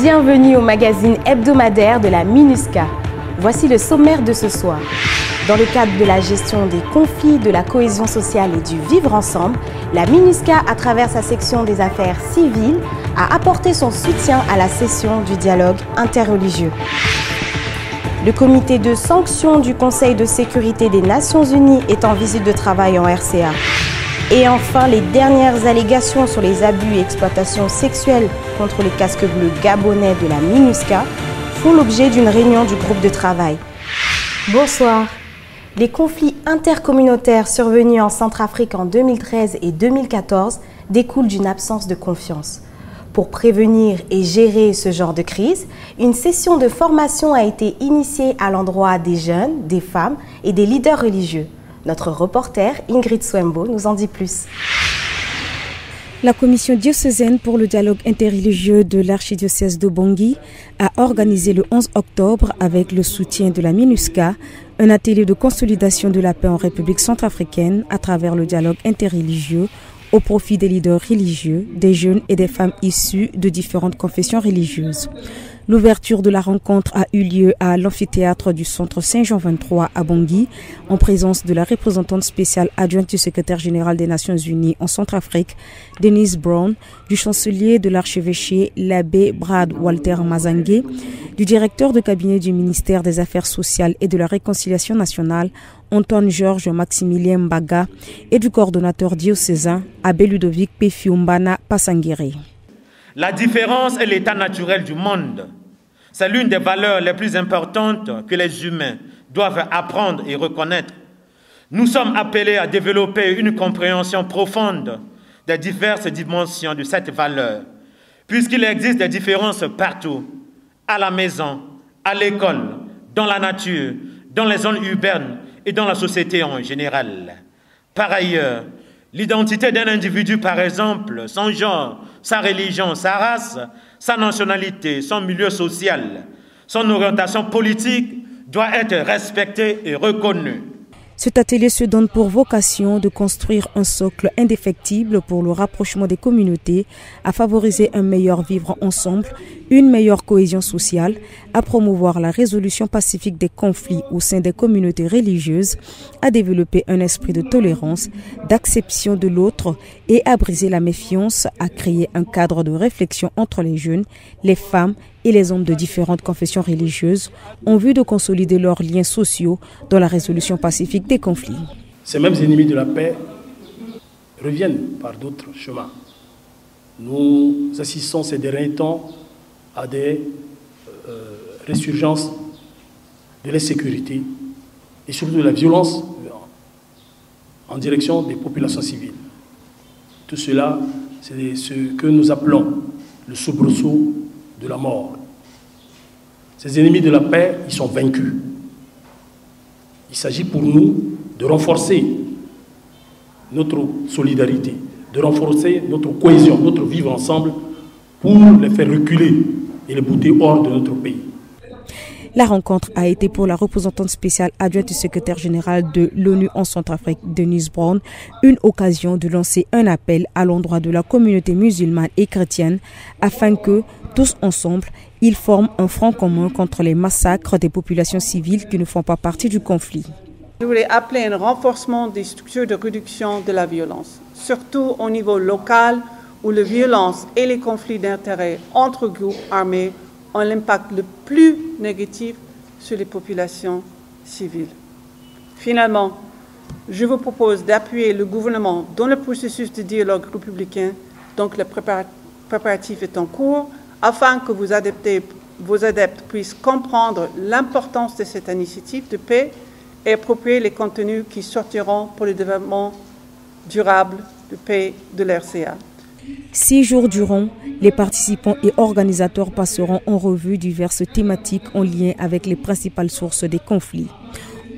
Bienvenue au magazine hebdomadaire de la MINUSCA. Voici le sommaire de ce soir. Dans le cadre de la gestion des conflits, de la cohésion sociale et du vivre ensemble, la MINUSCA, à travers sa section des affaires civiles, a apporté son soutien à la session du dialogue interreligieux. Le comité de sanctions du Conseil de sécurité des Nations Unies est en visite de travail en RCA. Et enfin, les dernières allégations sur les abus et exploitations sexuelles contre les casques bleus gabonais de la MINUSCA font l'objet d'une réunion du groupe de travail. Bonsoir. Les conflits intercommunautaires survenus en Centrafrique en 2013 et 2014 découlent d'une absence de confiance. Pour prévenir et gérer ce genre de crise, une session de formation a été initiée à l'endroit des jeunes, des femmes et des leaders religieux. Notre reporter Ingrid Swembo nous en dit plus. La commission diocésaine pour le dialogue interreligieux de l'archidiocèse de Bangui a organisé le 11 octobre, avec le soutien de la MINUSCA, un atelier de consolidation de la paix en République centrafricaine à travers le dialogue interreligieux au profit des leaders religieux, des jeunes et des femmes issus de différentes confessions religieuses. L'ouverture de la rencontre a eu lieu à l'amphithéâtre du centre Saint-Jean 23 à Bangui, en présence de la représentante spéciale adjointe du secrétaire général des Nations Unies en Centrafrique, Denise Brown, du chancelier de l'archevêché, l'abbé Brad Walter Mazangue, du directeur de cabinet du ministère des Affaires sociales et de la Réconciliation nationale, Antoine Georges Maximilien Mbaga, et du coordonnateur diocésain, abbé Ludovic Pefiumbana Passangiri. La différence est l'état naturel du monde. C'est l'une des valeurs les plus importantes que les humains doivent apprendre et reconnaître. Nous sommes appelés à développer une compréhension profonde des diverses dimensions de cette valeur, puisqu'il existe des différences partout, à la maison, à l'école, dans la nature, dans les zones urbaines et dans la société en général. Par ailleurs, l'identité d'un individu, par exemple, son genre, sa religion, sa race, sa nationalité, son milieu social, son orientation politique doit être respectée et reconnue. Cet atelier se donne pour vocation de construire un socle indéfectible pour le rapprochement des communautés, à favoriser un meilleur vivre ensemble, une meilleure cohésion sociale, à promouvoir la résolution pacifique des conflits au sein des communautés religieuses, à développer un esprit de tolérance, d'acceptation de l'autre et à briser la méfiance, à créer un cadre de réflexion entre les jeunes, les femmes et les hommes de différentes confessions religieuses en vue de consolider leurs liens sociaux dans la résolution pacifique des conflits. Ces mêmes ennemis de la paix reviennent par d'autres chemins. Nous assistons ces derniers temps à des résurgences de l'insécurité et surtout de la violence en direction des populations civiles. Tout cela, c'est ce que nous appelons le soubresaut de la mort. Ces ennemis de la paix, ils sont vaincus. Il s'agit pour nous de renforcer notre solidarité, de renforcer notre cohésion, notre vivre ensemble pour les faire reculer et les bouter hors de notre pays. La rencontre a été pour la représentante spéciale adjointe du secrétaire général de l'ONU en Centrafrique, Denise Brown, une occasion de lancer un appel à l'endroit de la communauté musulmane et chrétienne afin que, tous ensemble, ils forment un front commun contre les massacres des populations civiles qui ne font pas partie du conflit. Je voulais appeler un renforcement des structures de réduction de la violence, surtout au niveau local où la violence et les conflits d'intérêts entre groupes armés ont l'impact le plus négatif sur les populations civiles. Finalement, je vous propose d'appuyer le gouvernement dans le processus de dialogue républicain, donc le préparatif est en cours, afin que vos adeptes puissent comprendre l'importance de cette initiative de paix et approprier les contenus qui sortiront pour le développement durable de paix de l'RCA. 6 jours durant, les participants et organisateurs passeront en revue diverses thématiques en lien avec les principales sources des conflits.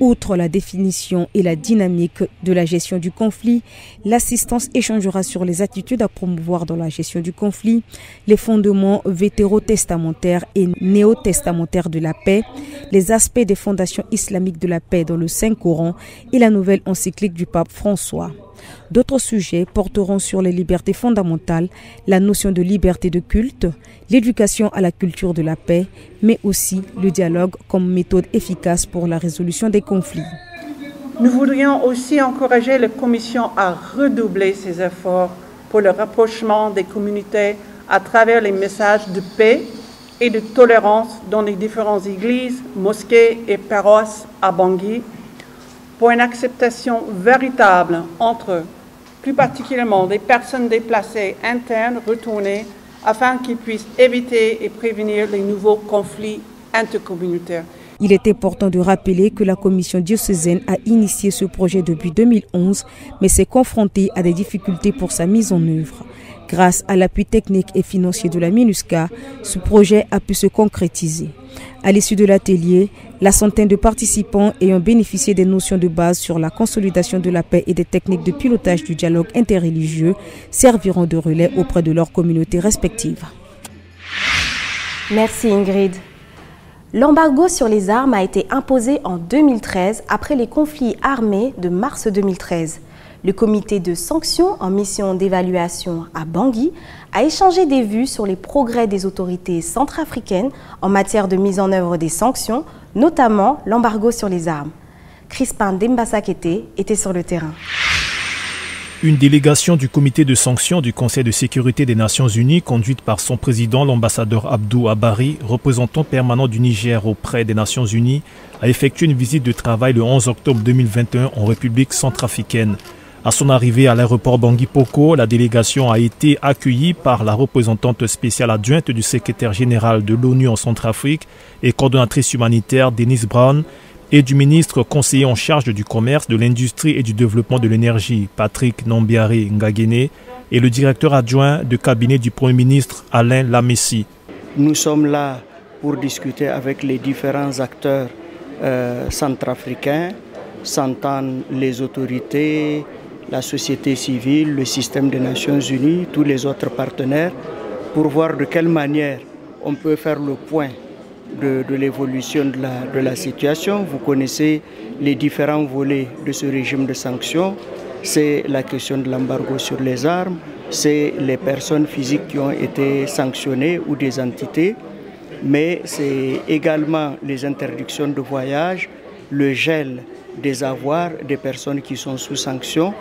Outre la définition et la dynamique de la gestion du conflit, l'assistance échangera sur les attitudes à promouvoir dans la gestion du conflit, les fondements vétérotestamentaires et néotestamentaires de la paix, les aspects des fondations islamiques de la paix dans le Saint-Coran et la nouvelle encyclique du pape François. D'autres sujets porteront sur les libertés fondamentales, la notion de liberté de culte, l'éducation à la culture de la paix, mais aussi le dialogue comme méthode efficace pour la résolution des conflits. Nous voudrions aussi encourager la Commission à redoubler ses efforts pour le rapprochement des communautés à travers les messages de paix et de tolérance dans les différentes églises, mosquées et paroisses à Bangui, pour une acceptation véritable entre, plus particulièrement, des personnes déplacées internes retournées, afin qu'ils puissent éviter et prévenir les nouveaux conflits intercommunautaires. Il est important de rappeler que la commission diocésaine a initié ce projet depuis 2011, mais s'est confrontée à des difficultés pour sa mise en œuvre. Grâce à l'appui technique et financier de la MINUSCA, ce projet a pu se concrétiser. À l'issue de l'atelier, la centaine de participants ayant bénéficié des notions de base sur la consolidation de la paix et des techniques de pilotage du dialogue interreligieux serviront de relais auprès de leurs communautés respectives. Merci Ingrid. L'embargo sur les armes a été imposé en 2013 après les conflits armés de mars 2013. Le comité de sanctions en mission d'évaluation à Bangui a échangé des vues sur les progrès des autorités centrafricaines en matière de mise en œuvre des sanctions, notamment l'embargo sur les armes. Crispin Dembassa-Keté était sur le terrain. Une délégation du comité de sanctions du Conseil de sécurité des Nations Unies, conduite par son président, l'ambassadeur Abdou Abari, représentant permanent du Niger auprès des Nations Unies, a effectué une visite de travail le 11 octobre 2021 en République centrafricaine. À son arrivée à l'aéroport Bangui-Poko, la délégation a été accueillie par la représentante spéciale adjointe du secrétaire général de l'ONU en Centrafrique et coordonnatrice humanitaire Denise Brown, et du ministre conseiller en charge du commerce, de l'industrie et du développement de l'énergie, Patrick Nambiari Ngagene, et le directeur adjoint de cabinet du Premier ministre, Alain Lamessi. Nous sommes là pour discuter avec les différents acteurs centrafricains, s'entendent les autorités, la société civile, le système des Nations Unies, tous les autres partenaires, pour voir de quelle manière on peut faire le point de l'évolution de la situation. Vous connaissez les différents volets de ce régime de sanctions. C'est la question de l'embargo sur les armes, c'est les personnes physiques qui ont été sanctionnées ou des entités, mais c'est également les interdictions de voyage, le gel des avoirs des personnes qui sont sous sanction.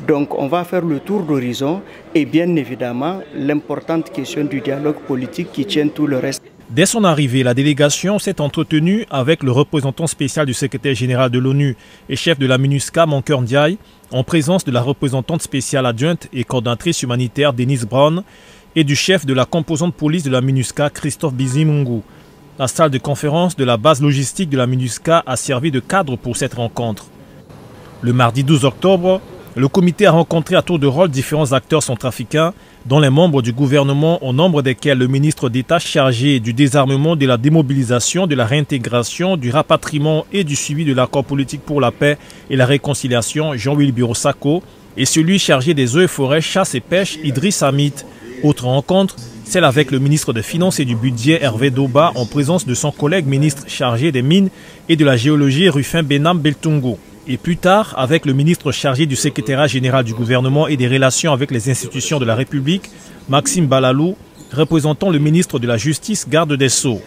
Donc on va faire le tour d'horizon et bien évidemment l'importante question du dialogue politique qui tient tout le reste. Dès son arrivée, la délégation s'est entretenue avec le représentant spécial du secrétaire général de l'ONU et chef de la MINUSCA, Mankeur Ndiaye, en présence de la représentante spéciale adjointe et coordonnatrice humanitaire Denise Brown et du chef de la composante police de la MINUSCA, Christophe Bizimungu. La salle de conférence de la base logistique de la MINUSCA a servi de cadre pour cette rencontre. Le mardi 12 octobre, le comité a rencontré à tour de rôle différents acteurs centrafricains, dont les membres du gouvernement, au nombre desquels le ministre d'État chargé du désarmement, de la démobilisation, de la réintégration, du rapatriement et du suivi de l'accord politique pour la paix et la réconciliation, Jean-Willy Birosako, et celui chargé des eaux et forêts, chasse et pêche, Idriss Hamid. Autre rencontre, celle avec le ministre des Finances et du Budget, Hervé Doba, en présence de son collègue ministre chargé des Mines et de la Géologie, Rufin Benam Beltungo. Et plus tard, avec le ministre chargé du secrétariat général du gouvernement et des relations avec les institutions de la République, Maxime Balalou, représentant le ministre de la Justice, garde des Sceaux.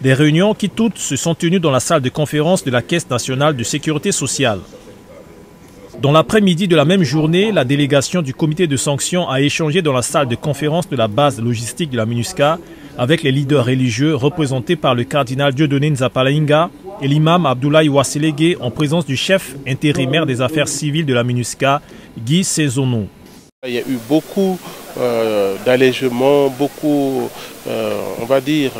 Des réunions qui toutes se sont tenues dans la salle de conférence de la Caisse nationale de sécurité sociale. Dans l'après-midi de la même journée, la délégation du comité de sanctions a échangé dans la salle de conférence de la base logistique de la MINUSCA avec les leaders religieux représentés par le cardinal Dieudonné Nzapalainga et l'imam Abdoulaye Wasselégué en présence du chef intérimaire des affaires civiles de la MINUSCA, Guy Sezono. Il y a eu beaucoup d'allègements, beaucoup, on va dire,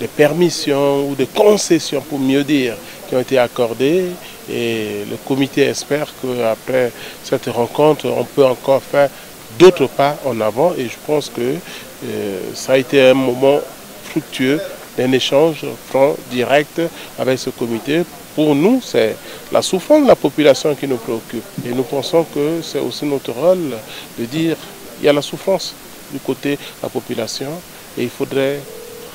de permissions ou de concessions, pour mieux dire, qui ont été accordées. Et le comité espère qu'après cette rencontre, on peut encore faire d'autres pas en avant. Et je pense que ça a été un moment fructueux d'un échange franc, direct avec ce comité. Pour nous, c'est la souffrance de la population qui nous préoccupe. Et nous pensons que c'est aussi notre rôle de dire qu'il y a la souffrance du côté de la population et il faudrait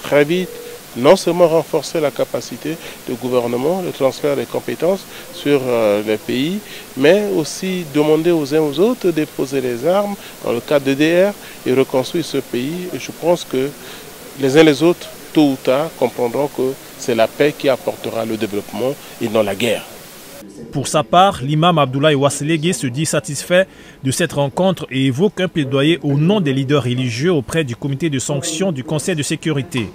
très vite non seulement renforcer la capacité de gouvernement, le transfert des compétences sur les pays, mais aussi demander aux uns aux autres de déposer les armes dans le cadre de DDR et reconstruire ce pays. Et je pense que les uns les autres, tôt ou tard, comprendront que c'est la paix qui apportera le développement et non la guerre. Pour sa part, l'imam Abdoulaye Wasselégué se dit satisfait de cette rencontre et évoque un plaidoyer au nom des leaders religieux auprès du comité de sanctions du Conseil de sécurité.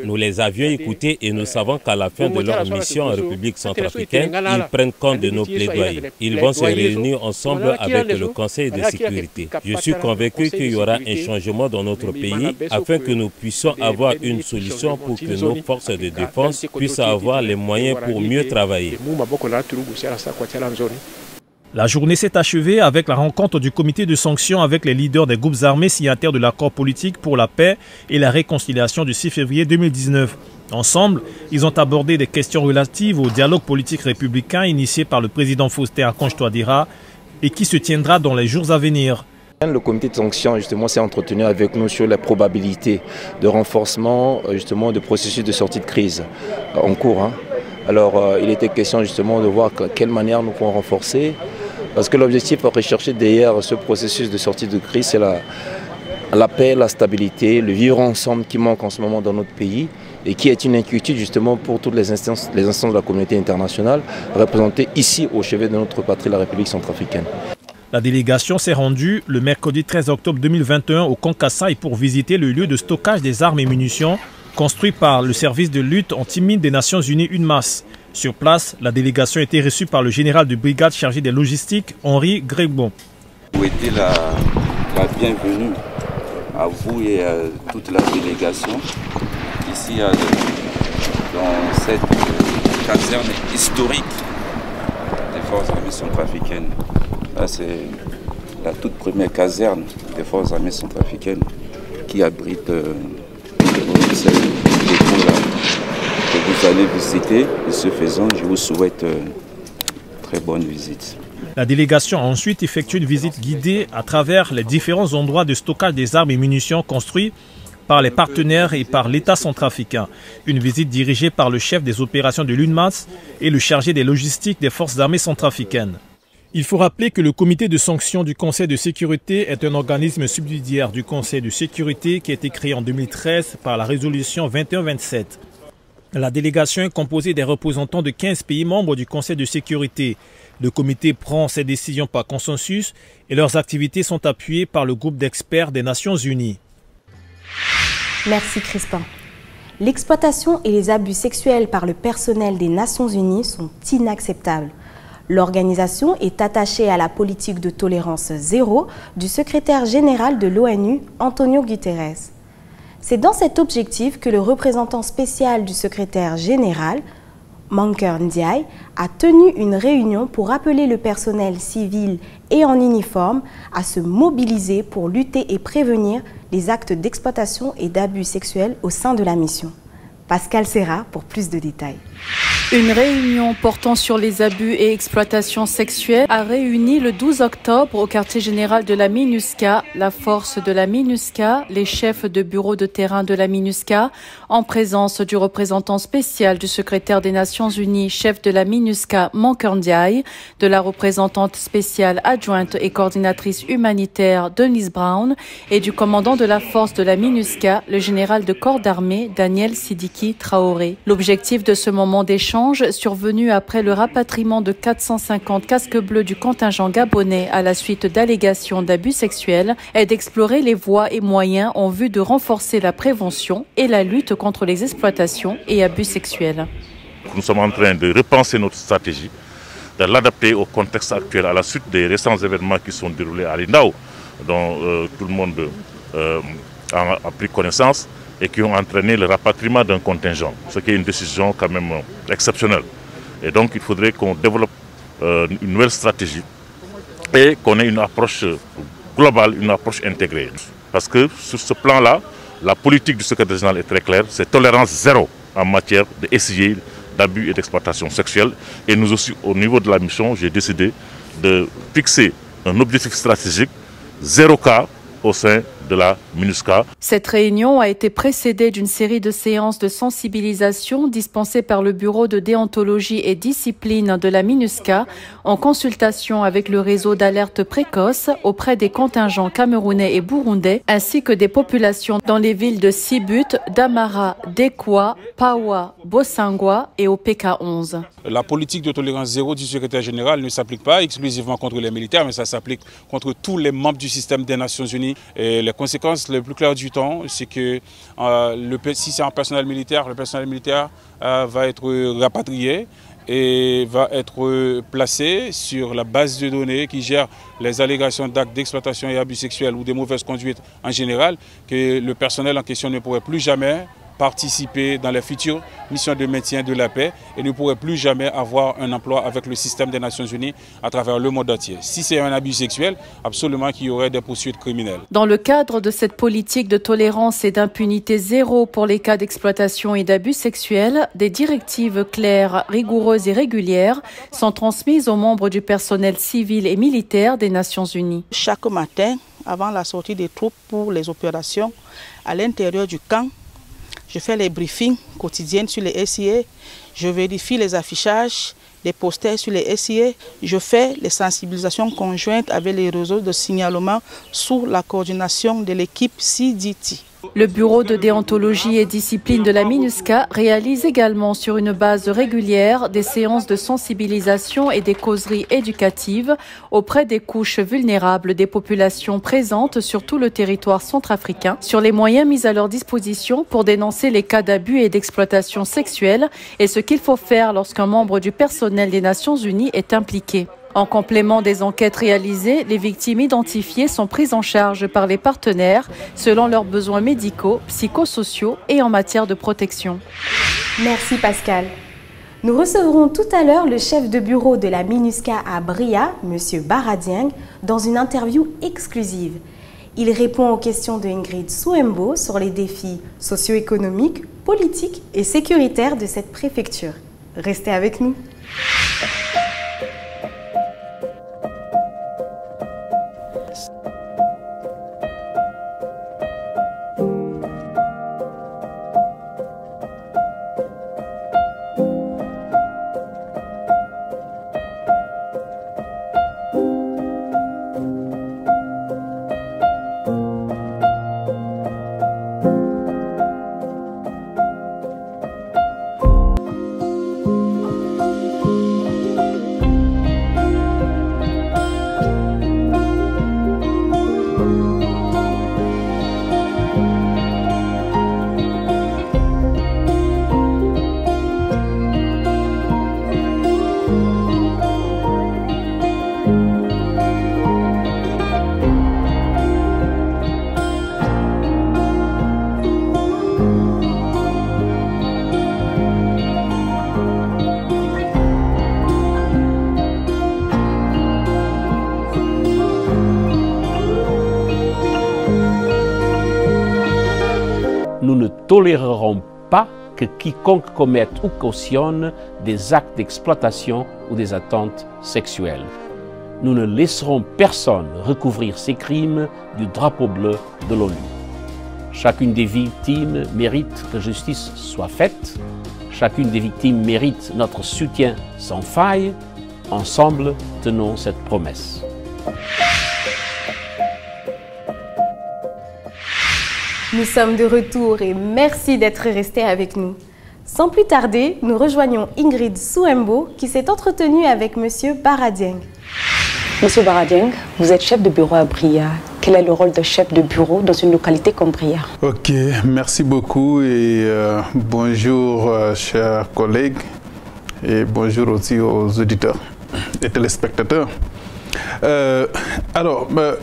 Nous les avions écoutés et nous savons qu'à la fin de leur mission en République centrafricaine, ils prennent compte de nos plaidoyers. Ils vont se réunir ensemble avec le Conseil de sécurité. Je suis convaincu qu'il y aura un changement dans notre pays afin que nous puissions avoir une solution pour que nos forces de défense puissent avoir les moyens pour mieux travailler. La journée s'est achevée avec la rencontre du comité de sanctions avec les leaders des groupes armés signataires de l'accord politique pour la paix et la réconciliation du 6 février 2019. Ensemble, ils ont abordé des questions relatives au dialogue politique républicain initié par le président Faustin Archange Touadéra et qui se tiendra dans les jours à venir. Le comité de sanctions justement s'est entretenu avec nous sur la probabilité de renforcement justement du processus de sortie de crise en cours. Alors il était question justement de voir de quelle manière nous pouvons renforcer. Parce que l'objectif recherché derrière ce processus de sortie de crise, c'est la paix, la stabilité, le vivre ensemble qui manque en ce moment dans notre pays et qui est une inquiétude justement pour toutes les instances de la communauté internationale représentées ici au chevet de notre patrie, la République centrafricaine. La délégation s'est rendue le mercredi 13 octobre 2021 au Kankasai pour visiter le lieu de stockage des armes et munitions construit par le service de lutte anti-mine des Nations Unies UNMAS. Sur place, la délégation a été reçue par le général de brigade chargé des logistiques, Henri Grégbon. Vous êtes la bienvenue à vous et à toute la délégation ici dans cette caserne historique des forces armées centrafricaines. Là, c'est la toute première caserne des forces armées centrafricaines qui abrite cette dépôt-là que vous allez visiter. Et ce faisant, je vous souhaite très bonne visite. La délégation a ensuite effectué une visite guidée à travers les différents endroits de stockage des armes et munitions construits par les partenaires et par l'État centrafricain. Une visite dirigée par le chef des opérations de l'UNMAS et le chargé des logistiques des forces armées centrafricaines. Il faut rappeler que le comité de sanctions du Conseil de sécurité est un organisme subsidiaire du Conseil de sécurité qui a été créé en 2013 par la résolution 2127. La délégation est composée des représentants de 15 pays membres du Conseil de sécurité. Le comité prend ses décisions par consensus et leurs activités sont appuyées par le groupe d'experts des Nations Unies. Merci Crispin. L'exploitation et les abus sexuels par le personnel des Nations Unies sont inacceptables. L'organisation est attachée à la politique de tolérance zéro du secrétaire général de l'ONU, Antonio Guterres. C'est dans cet objectif que le représentant spécial du secrétaire général, Mankeur Ndiaye, a tenu une réunion pour appeler le personnel civil et en uniforme à se mobiliser pour lutter et prévenir les actes d'exploitation et d'abus sexuels au sein de la mission. Pascal Serra pour plus de détails. Une réunion portant sur les abus et exploitations sexuelles a réuni le 12 octobre au quartier général de la MINUSCA, la force de la MINUSCA, les chefs de bureau de terrain de la MINUSCA, en présence du représentant spécial du secrétaire des Nations Unies, chef de la MINUSCA, Mankeur Ndiaye, de la représentante spéciale adjointe et coordinatrice humanitaire, Denise Brown, et du commandant de la force de la MINUSCA, le général de corps d'armée, Daniel Sidiki Traoré. L'objectif de ce moment d'échange, survenu après le rapatriement de 450 casques bleus du contingent gabonais à la suite d'allégations d'abus sexuels, est d'explorer les voies et moyens en vue de renforcer la prévention et la lutte contre les exploitations et abus sexuels. Nous sommes en train de repenser notre stratégie, de l'adapter au contexte actuel à la suite des récents événements qui sont déroulés à Lindao, dont tout le monde a pris connaissance, et qui ont entraîné le rapatriement d'un contingent, ce qui est une décision quand même exceptionnelle. Et donc il faudrait qu'on développe une nouvelle stratégie et qu'on ait une approche globale, une approche intégrée. Parce que sur ce plan-là, la politique du secrétaire général est très claire, c'est tolérance zéro en matière d'essayer d'abus et d'exploitation sexuelle. Et nous aussi, au niveau de la mission, j'ai décidé de fixer un objectif stratégique, 0 cas au sein de la MINUSCA. Cette réunion a été précédée d'une série de séances de sensibilisation dispensées par le Bureau de déontologie et discipline de la MINUSCA en consultation avec le réseau d'alerte précoce auprès des contingents camerounais et burundais ainsi que des populations dans les villes de Sibut, Damara, Dekwa, Pawa, Bosangwa et au PK11. La politique de tolérance zéro du secrétaire général ne s'applique pas exclusivement contre les militaires, mais ça s'applique contre tous les membres du système des Nations Unies. Et les conséquences les plus claires du temps, c'est que si c'est un personnel militaire, le personnel militaire va être rapatrié et va être placé sur la base de données qui gère les allégations d'actes d'exploitation et abus sexuels ou de mauvaises conduites en général, que le personnel en question ne pourrait plus jamais participer dans les futures missions de maintien de la paix et ne pourrait plus jamais avoir un emploi avec le système des Nations Unies à travers le monde entier. Si c'est un abus sexuel, absolument qu'il y aurait des poursuites criminelles. Dans le cadre de cette politique de tolérance et d'impunité zéro pour les cas d'exploitation et d'abus sexuels, des directives claires, rigoureuses et régulières sont transmises aux membres du personnel civil et militaire des Nations Unies. Chaque matin, avant la sortie des troupes pour les opérations, à l'intérieur du camp, je fais les briefings quotidiens sur les SIA, je vérifie les affichages, les posters sur les SIA, je fais les sensibilisations conjointes avec les réseaux de signalement sous la coordination de l'équipe CDT. Le Bureau de déontologie et discipline de la MINUSCA réalise également sur une base régulière des séances de sensibilisation et des causeries éducatives auprès des couches vulnérables des populations présentes sur tout le territoire centrafricain sur les moyens mis à leur disposition pour dénoncer les cas d'abus et d'exploitation sexuelle et ce qu'il faut faire lorsqu'un membre du personnel des Nations Unies est impliqué. En complément des enquêtes réalisées, les victimes identifiées sont prises en charge par les partenaires selon leurs besoins médicaux, psychosociaux et en matière de protection. Merci Pascal. Nous recevrons tout à l'heure le chef de bureau de la MINUSCA à Bria, M. Baradieng, dans une interview exclusive. Il répond aux questions de Ingrid Souembo sur les défis socio-économiques, politiques et sécuritaires de cette préfecture. Restez avec nous. Nous ne tolérerons pas que quiconque commette ou cautionne des actes d'exploitation ou des attentes sexuelles. Nous ne laisserons personne recouvrir ces crimes du drapeau bleu de l'ONU. Chacune des victimes mérite que justice soit faite. Chacune des victimes mérite notre soutien sans faille. Ensemble, tenons cette promesse. Nous sommes de retour et merci d'être restés avec nous. Sans plus tarder, nous rejoignons Ingrid Souembo qui s'est entretenue avec M. Baradieng. Monsieur Baradieng, vous êtes chef de bureau à Bria. Quel est le rôle de chef de bureau dans une localité comme Bria? Ok, merci beaucoup et bonjour chers collègues et bonjour aussi aux auditeurs et téléspectateurs.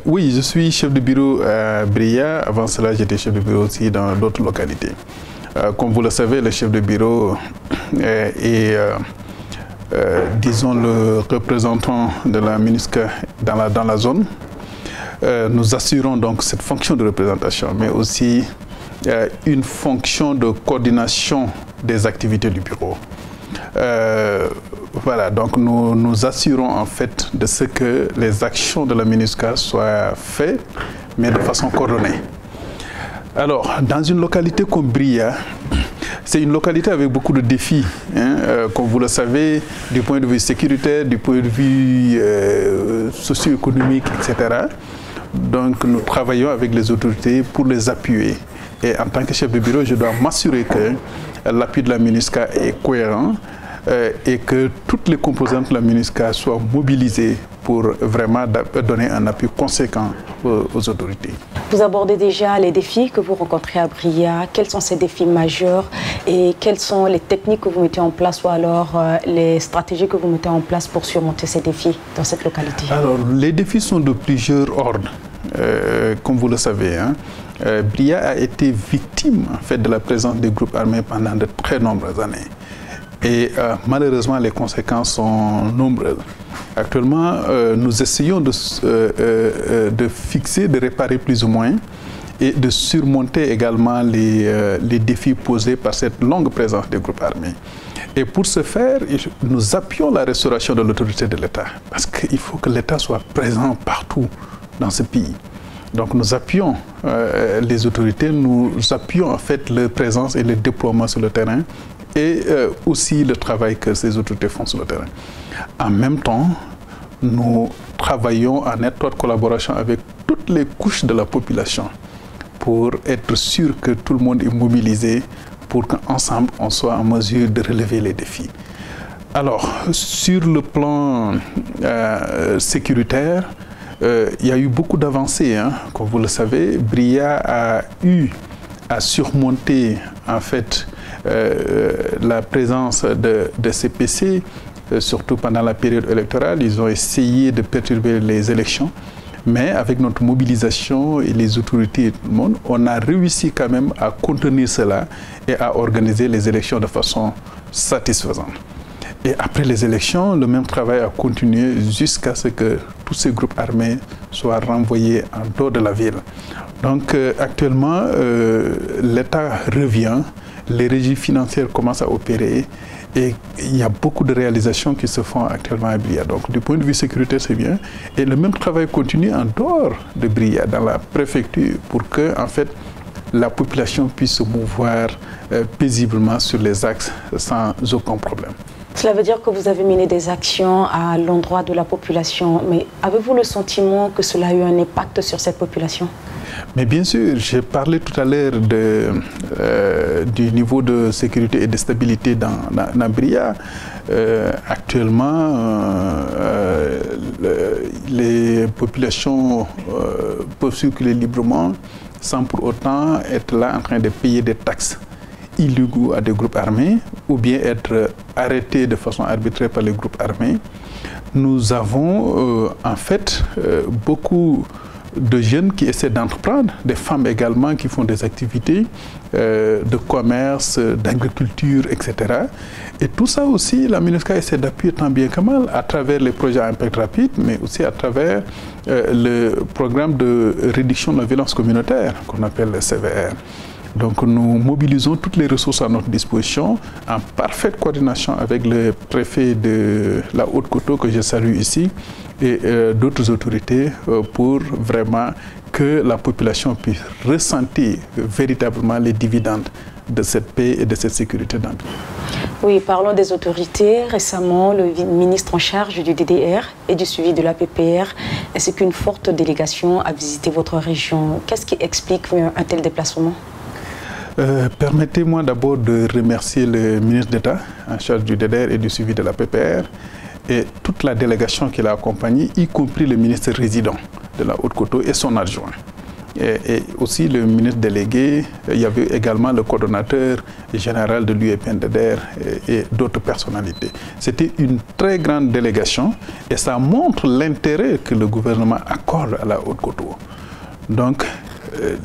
Oui, je suis chef de bureau à Bria. Avant cela, j'étais chef de bureau aussi dans d'autres localités. Comme vous le savez, le chef de bureau est, disons, le représentant de la MINUSCA dans la zone. Nous assurons donc cette fonction de représentation, mais aussi une fonction de coordination des activités du bureau. Voilà, donc nous nous assurons en fait de ce que les actions de la MINUSCA soient faites, mais de façon coordonnée. Alors, dans une localité comme Bria, c'est une localité avec beaucoup de défis, comme vous le savez, du point de vue sécuritaire, du point de vue socio-économique, etc. Donc, nous travaillons avec les autorités pour les appuyer. Et en tant que chef de bureau, je dois m'assurer que l'appui de la MINUSCA est cohérent et que toutes les composantes de la MINUSCA soient mobilisées pour vraiment donner un appui conséquent aux autorités. Vous abordez déjà les défis que vous rencontrez à Bria. Quels sont ces défis majeurs et quelles sont les techniques que vous mettez en place ou alors les stratégies que vous mettez en place pour surmonter ces défis dans cette localité? Alors, les défis sont de plusieurs ordres, comme vous le savez. Bria a été victime en fait, de la présence des groupes armés pendant de très nombreuses années. Et malheureusement, les conséquences sont nombreuses. Actuellement, nous essayons de fixer, de réparer plus ou moins et de surmonter également les défis posés par cette longue présence des groupes armés. Et pour ce faire, nous appuyons la restauration de l'autorité de l'État parce qu'il faut que l'État soit présent partout dans ce pays. Donc nous appuyons les autorités, nous appuyons en fait leur présence et le déploiement sur le terrain et aussi le travail que ces autorités font sur le terrain. En même temps, nous travaillons en étroite collaboration avec toutes les couches de la population pour être sûr que tout le monde est mobilisé pour qu'ensemble on soit en mesure de relever les défis. Alors, sur le plan sécuritaire, il y a eu beaucoup d'avancées, comme vous le savez. Bria a eu à surmonter en fait la présence de CPC, surtout pendant la période électorale. Ils ont essayé de perturber les élections, mais avec notre mobilisation et les autorités et tout le monde, on a réussi quand même à contenir cela et à organiser les élections de façon satisfaisante. Et après les élections, le même travail a continué jusqu'à ce que tous ces groupes armés soient renvoyés en dehors de la ville. Donc actuellement, l'État revient, les régies financières commencent à opérer et il y a beaucoup de réalisations qui se font actuellement à Bria. Donc du point de vue sécurité, c'est bien. Et le même travail continue en dehors de Bria, dans la préfecture, pour que en fait, la population puisse se mouvoir paisiblement sur les axes sans aucun problème. Cela veut dire que vous avez mené des actions à l'endroit de la population, mais avez-vous le sentiment que cela a eu un impact sur cette population? Mais bien sûr, j'ai parlé tout à l'heure du niveau de sécurité et de stabilité dans Bria. Actuellement, les populations peuvent circuler librement sans pour autant être là en train de payer des taxes illégaux à des groupes armés ou bien être arrêtés de façon arbitraire par les groupes armés. Nous avons en fait beaucoup de jeunes qui essaient d'entreprendre, des femmes également qui font des activités de commerce, d'agriculture, etc. Et tout ça aussi, la MINUSCA essaie d'appuyer tant bien que mal à travers les projets à impact rapide, mais aussi à travers le programme de réduction de la violence communautaire qu'on appelle le CVR. Donc nous mobilisons toutes les ressources à notre disposition en parfaite coordination avec le préfet de la Haute-Coteau que je salue ici et d'autres autorités pour vraiment que la population puisse ressentir véritablement les dividendes de cette paix et de cette sécurité dans le pays. Oui, parlons des autorités. Récemment, le ministre en charge du DDR et du suivi de la PPR ainsi qu'une forte délégation a visité votre région. Qu'est-ce qui explique un tel déplacement ? Permettez-moi d'abord de remercier le ministre d'État en charge du DDR et du suivi de la PPR et toute la délégation qui l'a accompagnée, y compris le ministre résident de la Haute-Coteau et son adjoint. Et aussi le ministre délégué, il y avait également le coordonnateur général de l'UEPNDR et d'autres personnalités. C'était une très grande délégation et ça montre l'intérêt que le gouvernement accorde à la Haute-Coteau. Donc,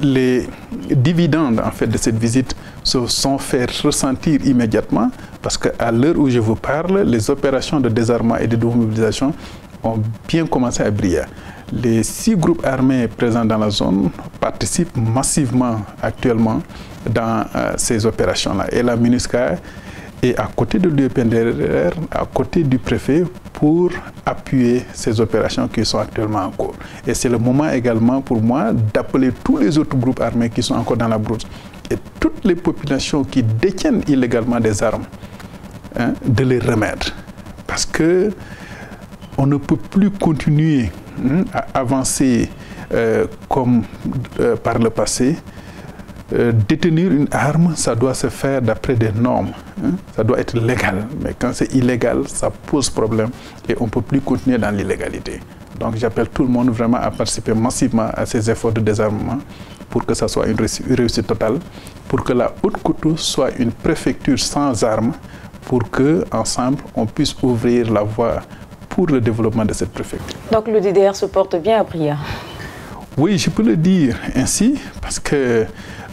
les dividendes en fait, de cette visite se sont fait ressentir immédiatement parce qu'à l'heure où je vous parle, les opérations de désarmement et de démobilisation ont bien commencé à briller. Les 6 groupes armés présents dans la zone participent massivement actuellement dans ces opérations-là. Et la MINUSCA est à côté de l'UEPNDR, à côté du préfet, pour appuyer ces opérations qui sont actuellement en cours. Et c'est le moment également pour moi d'appeler tous les autres groupes armés qui sont encore dans la brousse et toutes les populations qui détiennent illégalement des armes, de les remettre. Parce que on ne peut plus continuer à avancer comme par le passé. Détenir une arme, ça doit se faire d'après des normes. Ça doit être légal. Mais quand c'est illégal, ça pose problème et on ne peut plus continuer dans l'illégalité. Donc j'appelle tout le monde vraiment à participer massivement à ces efforts de désarmement pour que ça soit une réussite totale, pour que la Haute-Koutou soit une préfecture sans armes, pour que ensemble on puisse ouvrir la voie pour le développement de cette préfecture. Donc le DDR se porte bien à Bria? Oui, je peux le dire ainsi, parce que,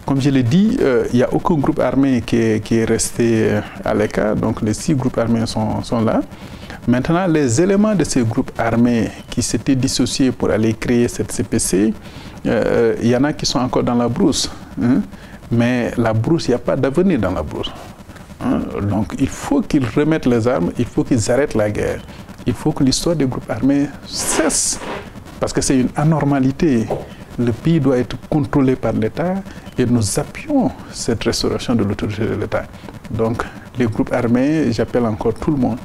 comme je l'ai dit, il n'y a aucun groupe armé qui est resté à l'écart, donc les 6 groupes armés sont là. Maintenant, les éléments de ces groupes armés qui s'étaient dissociés pour aller créer cette CPC, il y en a qui sont encore dans la brousse. Mais la brousse, il n'y a pas d'avenir dans la brousse. Donc il faut qu'ils remettent les armes, il faut qu'ils arrêtent la guerre. Il faut que l'histoire des groupes armés cesse, parce que c'est une anormalité. Le pays doit être contrôlé par l'État et nous appuyons cette restauration de l'autorité de l'État. Donc les groupes armés, j'appelle encore tout le monde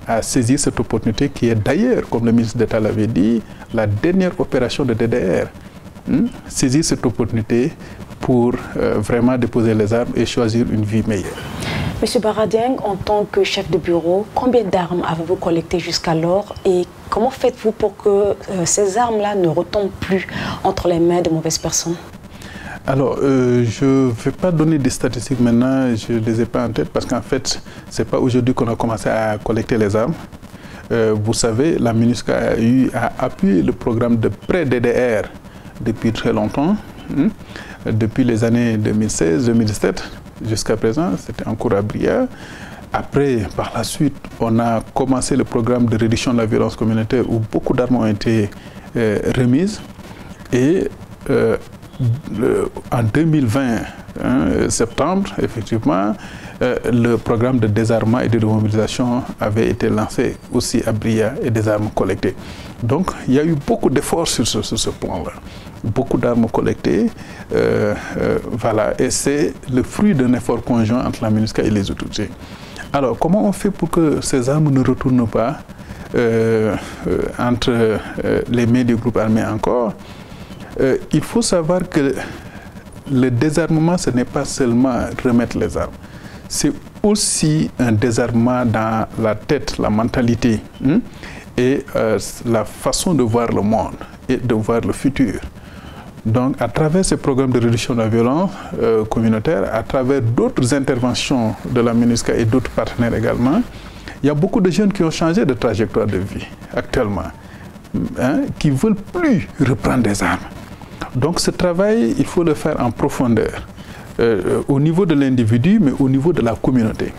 à saisir cette opportunité qui est d'ailleurs, comme le ministre d'État l'avait dit, la dernière opération de DDR. Saisir cette opportunité pour vraiment déposer les armes et choisir une vie meilleure. Monsieur Baradieng, en tant que chef de bureau, combien d'armes avez-vous collectées jusqu'alors et comment faites-vous pour que ces armes-là ne retombent plus entre les mains de mauvaises personnes? Alors, je ne vais pas donner des statistiques maintenant, je ne les ai pas en tête parce qu'en fait, ce n'est pas aujourd'hui qu'on a commencé à collecter les armes. Vous savez, la MINUSCA a eu à appuyer le programme de pré-DDR depuis très longtemps, depuis les années 2016-2017. Jusqu'à présent, c'était en cours à Bria. Après, par la suite, on a commencé le programme de réduction de la violence communautaire où beaucoup d'armes ont été remises. Et en 2020, septembre, effectivement, le programme de désarmement et de remobilisation avait été lancé aussi à Bria et des armes collectées. Donc, il y a eu beaucoup d'efforts sur ce point-là. Beaucoup d'armes collectées, voilà, et c'est le fruit d'un effort conjoint entre la MINUSCA et les autorités. Alors, comment on fait pour que ces armes ne retournent pas entre les mains du groupe armé encore? Il faut savoir que le désarmement, ce n'est pas seulement remettre les armes, c'est aussi un désarmement dans la tête, la mentalité et la façon de voir le monde et de voir le futur. Donc, à travers ces programmes de réduction de la violence communautaire, à travers d'autres interventions de la MINUSCA et d'autres partenaires également, il y a beaucoup de jeunes qui ont changé de trajectoire de vie actuellement, qui ne veulent plus reprendre des armes. Donc, ce travail, il faut le faire en profondeur, au niveau de l'individu, mais au niveau de la communauté.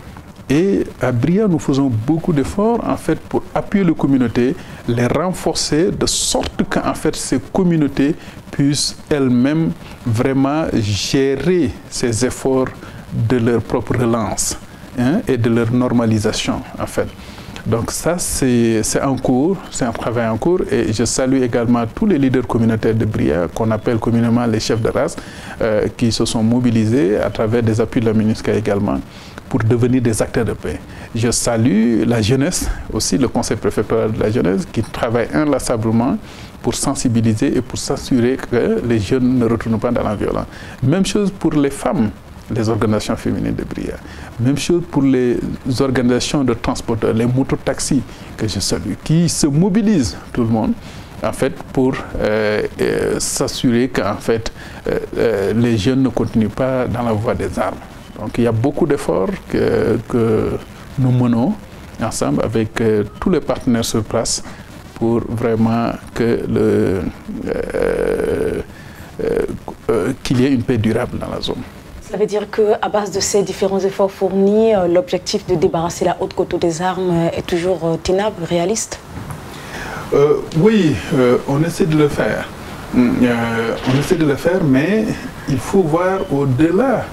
Et à Bria, nous faisons beaucoup d'efforts en fait pour appuyer les communautés, les renforcer de sorte qu'en fait ces communautés puissent elles-mêmes vraiment gérer ces efforts de leur propre relance et de leur normalisation en fait. Donc ça c'est en cours, c'est un travail en cours et je salue également tous les leaders communautaires de Bria qu'on appelle communément les chefs de race qui se sont mobilisés à travers des appuis de la MINUSCA également pour devenir des acteurs de paix. Je salue la jeunesse, aussi le conseil préfectoral de la jeunesse qui travaille inlassablement pour sensibiliser et pour s'assurer que les jeunes ne retournent pas dans la violence. Même chose pour les femmes, les organisations féminines de Bria. Même chose pour les organisations de transporteurs, les mototaxis que je salue, qui se mobilisent tout le monde en fait pour s'assurer qu'en fait les jeunes ne continuent pas dans la voie des armes. Donc il y a beaucoup d'efforts que nous menons ensemble avec tous les partenaires sur place pour vraiment que qu'il y ait une paix durable dans la zone. Ça veut dire qu'à base de ces différents efforts fournis, l'objectif de débarrasser la Haute-Koutou des armes est toujours tenable, réaliste? Oui, on essaie de le faire. On essaie de le faire, mais il faut voir au-delà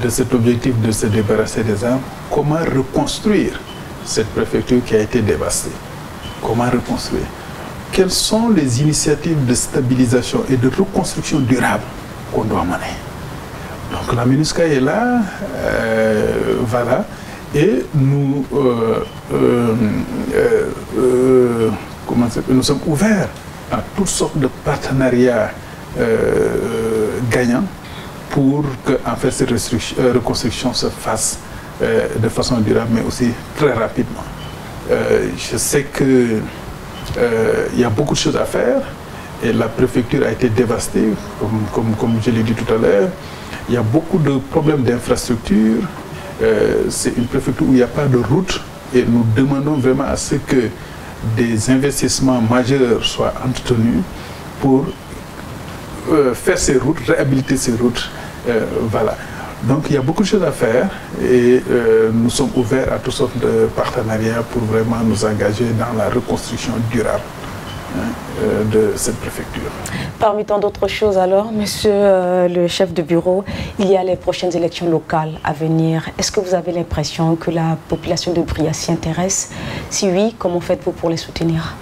de cet objectif de se débarrasser des armes, comment reconstruire cette préfecture qui a été dévastée? Comment reconstruire? Quelles sont les initiatives de stabilisation et de reconstruction durable qu'on doit mener? Donc la MINUSCA est là, voilà, et nous, nous sommes ouverts à toutes sortes de partenariats gagnants pour que en fait, cette reconstruction se fasse de façon durable, mais aussi très rapidement. Je sais qu'il y a beaucoup de choses à faire et la préfecture a été dévastée, comme je l'ai dit tout à l'heure. Il y a beaucoup de problèmes d'infrastructure. C'est une préfecture où il n'y a pas de route et nous demandons vraiment à ce que des investissements majeurs soient entretenus pour faire ces routes, réhabiliter ces routes. Voilà. Donc il y a beaucoup de choses à faire et nous sommes ouverts à toutes sortes de partenariats pour vraiment nous engager dans la reconstruction durable de cette préfecture. Parmi tant d'autres choses alors, monsieur le chef de bureau, il y a les prochaines élections locales à venir. Est-ce que vous avez l'impression que la population de Bria s'y intéresse? Si oui, comment faites-vous pour les soutenir?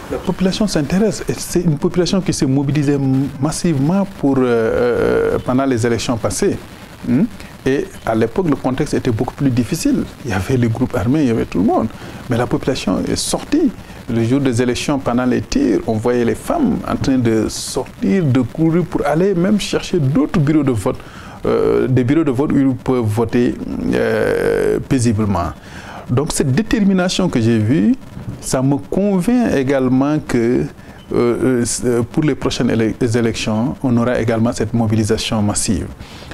La population s'intéresse. C'est une population qui s'est mobilisée massivement pendant les élections passées. Et à l'époque, le contexte était beaucoup plus difficile. Il y avait les groupes armés, il y avait tout le monde. Mais la population est sortie. Le jour des élections, pendant les tirs, on voyait les femmes en train de sortir, de courir pour aller même chercher d'autres bureaux de vote, des bureaux de vote où ils peuvent voter paisiblement. Donc cette détermination que j'ai vue, ça me convainc également que pour les prochaines élections, on aura également cette mobilisation massive.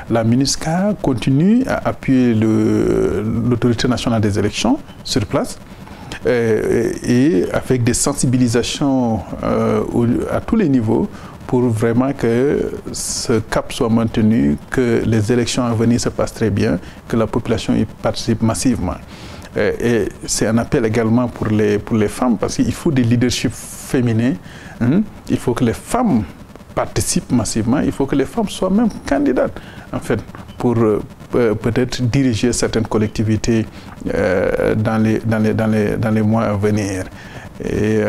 La MINUSCA continue à appuyer l'autorité nationale des élections sur place et avec des sensibilisations à tous les niveaux pour vraiment que ce cap soit maintenu, que les élections à venir se passent très bien, que la population y participe massivement. Et c'est un appel également pour les femmes, parce qu'il faut des leaderships féminins. Il faut que les femmes participent massivement. Il faut que les femmes soient même candidates, en fait, pour peut-être diriger certaines collectivités dans les mois à venir. Et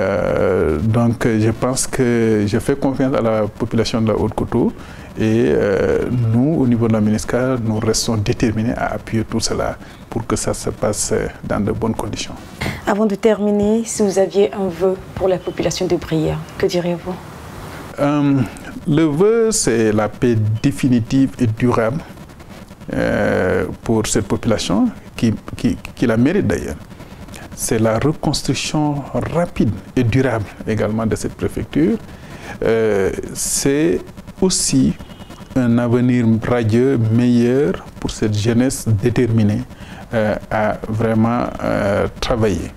donc, je pense que je fais confiance à la population de la Haute-Coteau. Et nous, au niveau de la MINUSCA, nous restons déterminés à appuyer tout cela pour que ça se passe dans de bonnes conditions. Avant de terminer, si vous aviez un vœu pour la population de Bria, que diriez-vous? Le vœu, c'est la paix définitive et durable pour cette population qui la mérite d'ailleurs. C'est la reconstruction rapide et durable également de cette préfecture. C'est aussi un avenir radieux, meilleur pour cette jeunesse déterminée à vraiment travailler.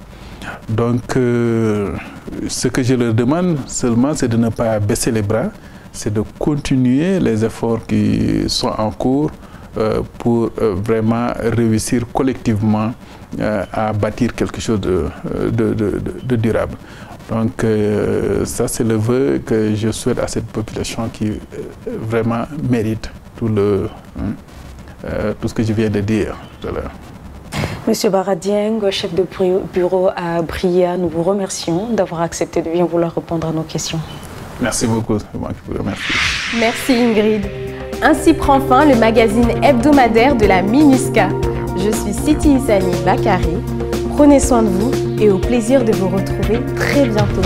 Donc, ce que je leur demande seulement, c'est de ne pas baisser les bras, c'est de continuer les efforts qui sont en cours pour vraiment réussir collectivement à bâtir quelque chose de durable. Donc ça, c'est le vœu que je souhaite à cette population qui vraiment mérite tout ce que je viens de dire tout à l'heure. Monsieur Bara Dieng, chef de bureau à Bria, nous vous remercions d'avoir accepté de bien vouloir répondre à nos questions. Merci beaucoup, c'est moi qui vous remercie. Merci Ingrid. Ainsi prend fin le magazine hebdomadaire de la MINUSCA. Je suis Siti Issani Bakari. Prenez soin de vous et au plaisir de vous retrouver très bientôt.